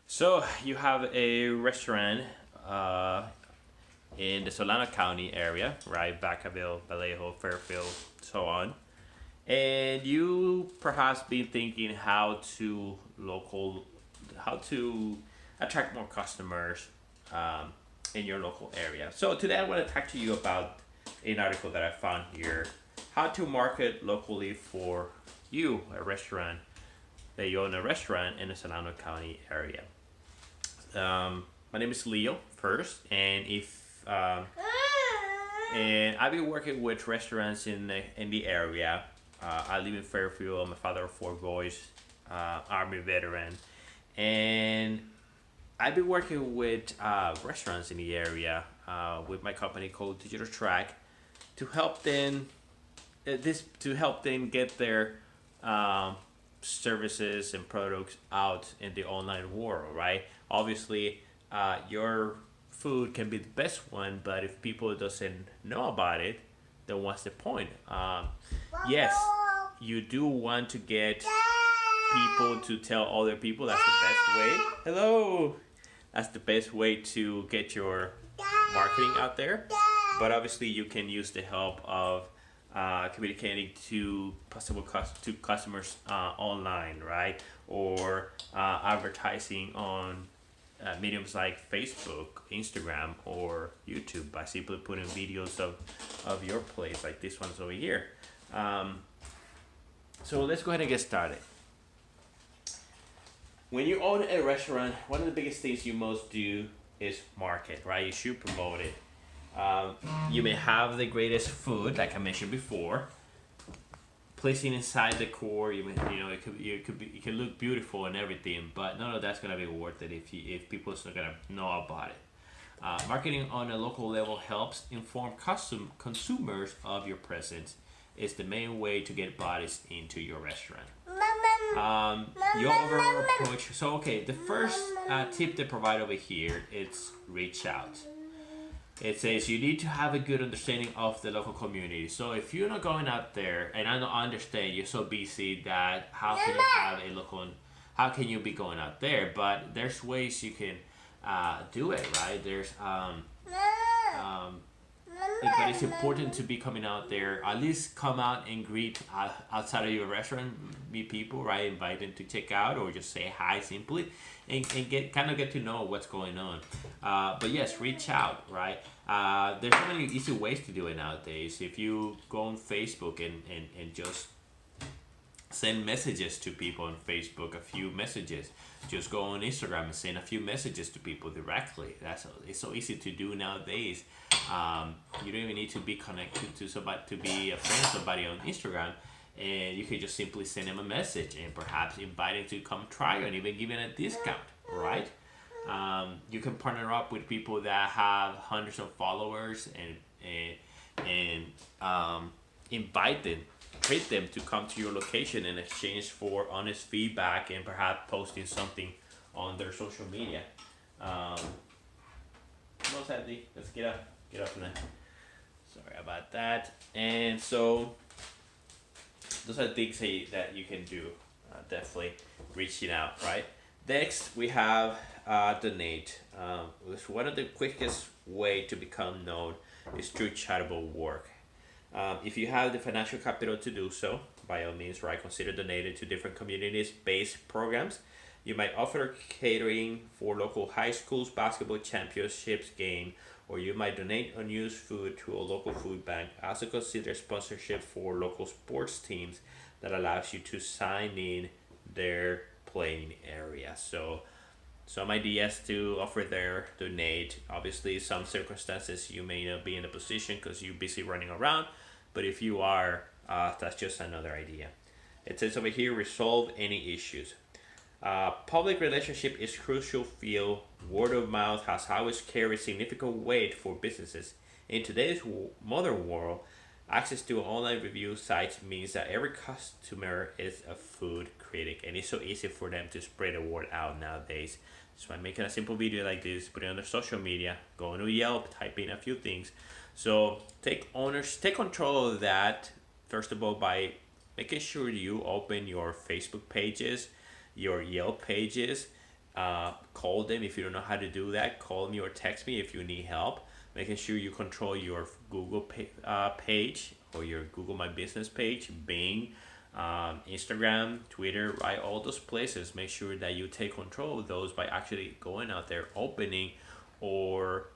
So you have a restaurant uh, in the Solano County area, right? Vacaville, Vallejo, Fairfield, so on. And you perhaps been thinking how to attract more customers um, in your local area. So today I want to talk to you about an article that I found here: how to market locally for you, a restaurant that you own a restaurant in the Solano County area. My name is Leo first, and if and I've been working with restaurants in the area. I live in Fairfield. I'm a father of four boys, Army veteran, and I've been working with restaurants in the area with my company called Digital Track to help them to help them get their um, services and products out in the online world, right? Obviously, your food can be the best one, but if people doesn't know about it, then what's the point? Yes, you do want to get people to tell other people. That's the best way. Hello. That's the best way to get your marketing out there. But obviously, you can use the help of communicating to to customers online, right? Or advertising on mediums like Facebook, Instagram, or YouTube by simply putting videos of your place, like this one's over here. Um, so let's go ahead and get started. When you own a restaurant, one of the biggest things you must do is market, right? You should promote it. Um, you may have the greatest food, like I mentioned before, placing inside the core. It could look beautiful and everything, but none of that's gonna be worth it if people are not gonna know about it. Marketing on a local level helps inform consumers of your presence. It's the main way to get bodies into your restaurant. Your overall approach. So, okay, the first tip they provide over here is reach out. It says you need to have a good understanding of the local community. So if you're not going out there, and I don't understand, you're so busy that how can you have a local, how can you be going out there? But there's ways you can do it, right? Um, but it's important to be coming out there. At least come out and greet outside of your restaurant, meet people, right? Invite them to check out or just say hi simply, and get to know what's going on. But yes, reach out, right? There's so many easy ways to do it nowadays. If you go on Facebook and just send messages to people on Facebook, a few messages. Just go on Instagram and send a few messages to people directly. It's so easy to do nowadays. You don't even need to be connected to somebody to be a friend of somebody on Instagram, and you can just simply send them a message and perhaps invite them to come try and even give them a discount, right? You can partner up with people that have hundreds of followers and invite them, treat them to come to your location in exchange for honest feedback and perhaps posting something on their social media. Um, Most happy. Let's get up now. Sorry about that. And so those are things that you can do. Definitely reaching out, right? Next, we have donate. It's one of the quickest way to become known is through charitable work. If you have the financial capital to do so, by all means, right, consider donating to different communities-based programs. You might offer catering for local high schools basketball championships game, or you might donate unused food to a local food bank. Also consider sponsorship for local sports teams that allows you to sign in their playing area. So some ideas to offer there, donate. Obviously, some circumstances you may not be in a position because you're busy running around, but if you are, that's just another idea. It says over here, resolve any issues. Public relationship is crucial field. Word of mouth has always carried significant weight for businesses. In today's modern world, access to online review sites means that every customer is a food critic, and it's so easy for them to spread the word out nowadays. So I'm making a simple video like this, put it on their social media, go into Yelp, type in a few things. So take control of that. First of all, by making sure you open your Facebook pages, your Yelp pages, Call them if you don't know how to do that. Call me or text me if you need help. Making sure you control your Google page or your Google My Business page, Bing, Instagram, Twitter, right? All those places. Make sure that you take control of those by actually going out there, opening, or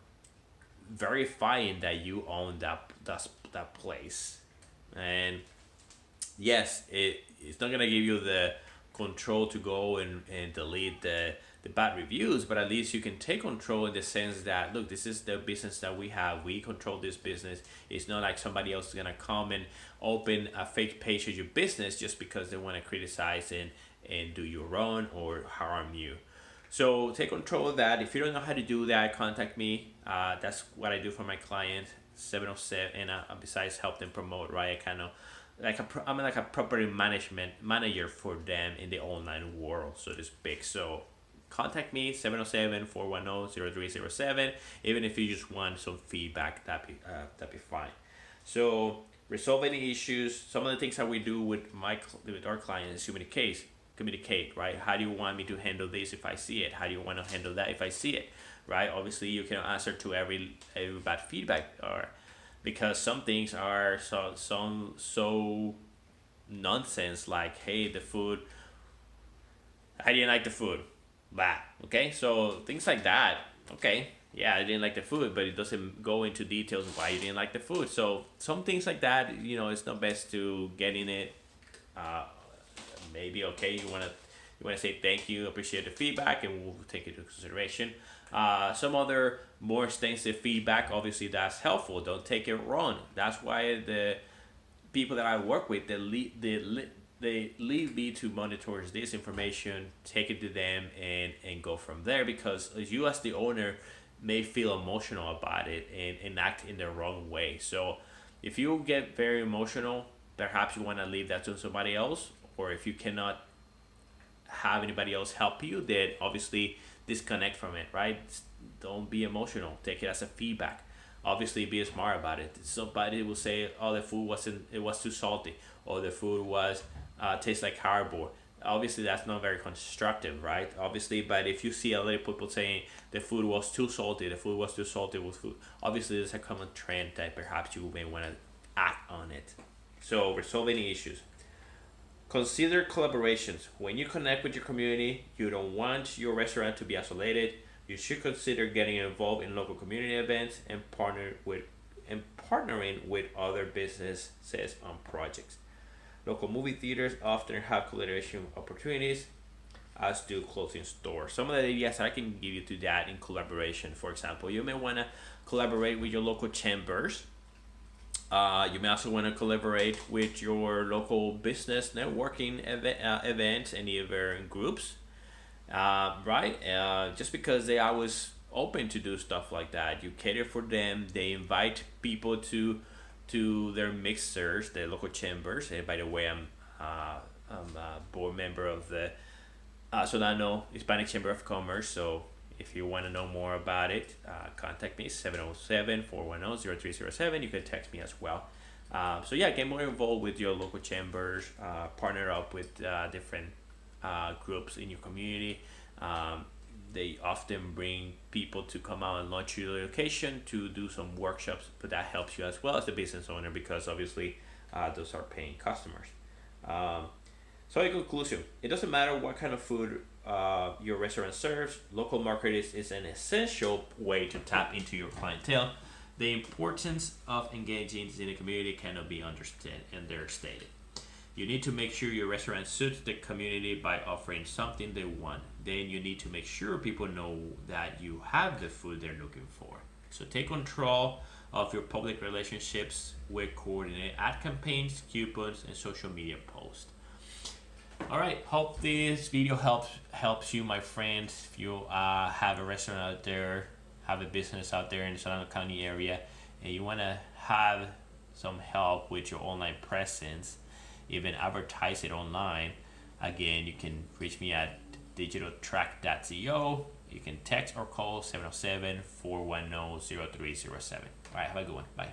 verifying that you own that place. And yes, it's not gonna give you the control to go and delete the bad reviews, but at least you can take control in the sense that, look, this is the business that we have. We control this business. It's not like somebody else is gonna come and open a fake page of your business just because they want to criticize and do you wrong or harm you. So take control of that. If you don't know how to do that, contact me. That's what I do for my clients. 707, and besides help them promote, right? I kind of I'm like a property management manager for them in the online world, so to speak. So contact me, 707-410-0307. Even if you just want some feedback, that'd be fine. So resolve any issues. Some of the things that we do with our clients is communicate, right? How do you want me to handle this if I see it? How do you want to handle that if I see it, right? Obviously, you can answer to every bad feedback, or because some things are so nonsense, like, hey, the food, I didn't like the food, blah. Okay, so things like that. Okay, yeah, I didn't like the food, but it doesn't go into details why you didn't like the food. So some things like that, it's not best to get in it. Maybe okay, you wanna say thank you, appreciate the feedback, and we'll take it into consideration. Some other more extensive feedback, obviously that's helpful. Don't take it wrong. That's why the people that I work with, they leave me to monitor this information, take it to them, and go from there, because you as the owner may feel emotional about it and act in the wrong way. So if you get very emotional, perhaps you want to leave that to somebody else, or if you cannot have anybody else help you, then obviously disconnect from it, right? Don't be emotional. Take it as a feedback. Obviously, be smart about it. Somebody will say, "Oh, the food was too salty," or "The food was tastes like cardboard." Obviously, that's not very constructive, right? Obviously, but if you see a lot of people saying the food was too salty, with food, obviously there's a common trend that perhaps you may want to act on it. So resolve any issues. Consider collaborations. When you connect with your community, you don't want your restaurant to be isolated. You should consider getting involved in local community events and partnering with other businesses on projects. Local movie theaters often have collaboration opportunities, as do clothing stores. Some of the ideas I can give you to that in collaboration. For example, you may want to collaborate with your local chambers. You may also want to collaborate with your local business networking events and even groups, right? Just because they always open to do stuff like that, you cater for them. They invite people to their mixers, their local chambers. And by the way, I'm a board member of the Solano Hispanic Chamber of Commerce. So if you want to know more about it, contact me, 707-410-0307. You can text me as well. So yeah, get more involved with your local chambers, partner up with different groups in your community. They often bring people to come out and launch your location to do some workshops, but that helps you as well as the business owner, because obviously those are paying customers. So in conclusion, it doesn't matter what kind of food your restaurant serves. Local market is an essential way to tap into your clientele. The importance of engaging in the community cannot be understood and understated. You need to make sure your restaurant suits the community by offering something they want. Then you need to make sure people know that you have the food they're looking for. So take control of your public relationships with coordinated ad campaigns, coupons, and social media posts. All right, hope this video helps you, my friends. If you have a restaurant out there, have a business out there in the Solano County area, and you want to have some help with your online presence, even advertise it online, again, you can reach me at digitaltrack.co. You can text or call 707-410-0307. All right, have a good one. Bye.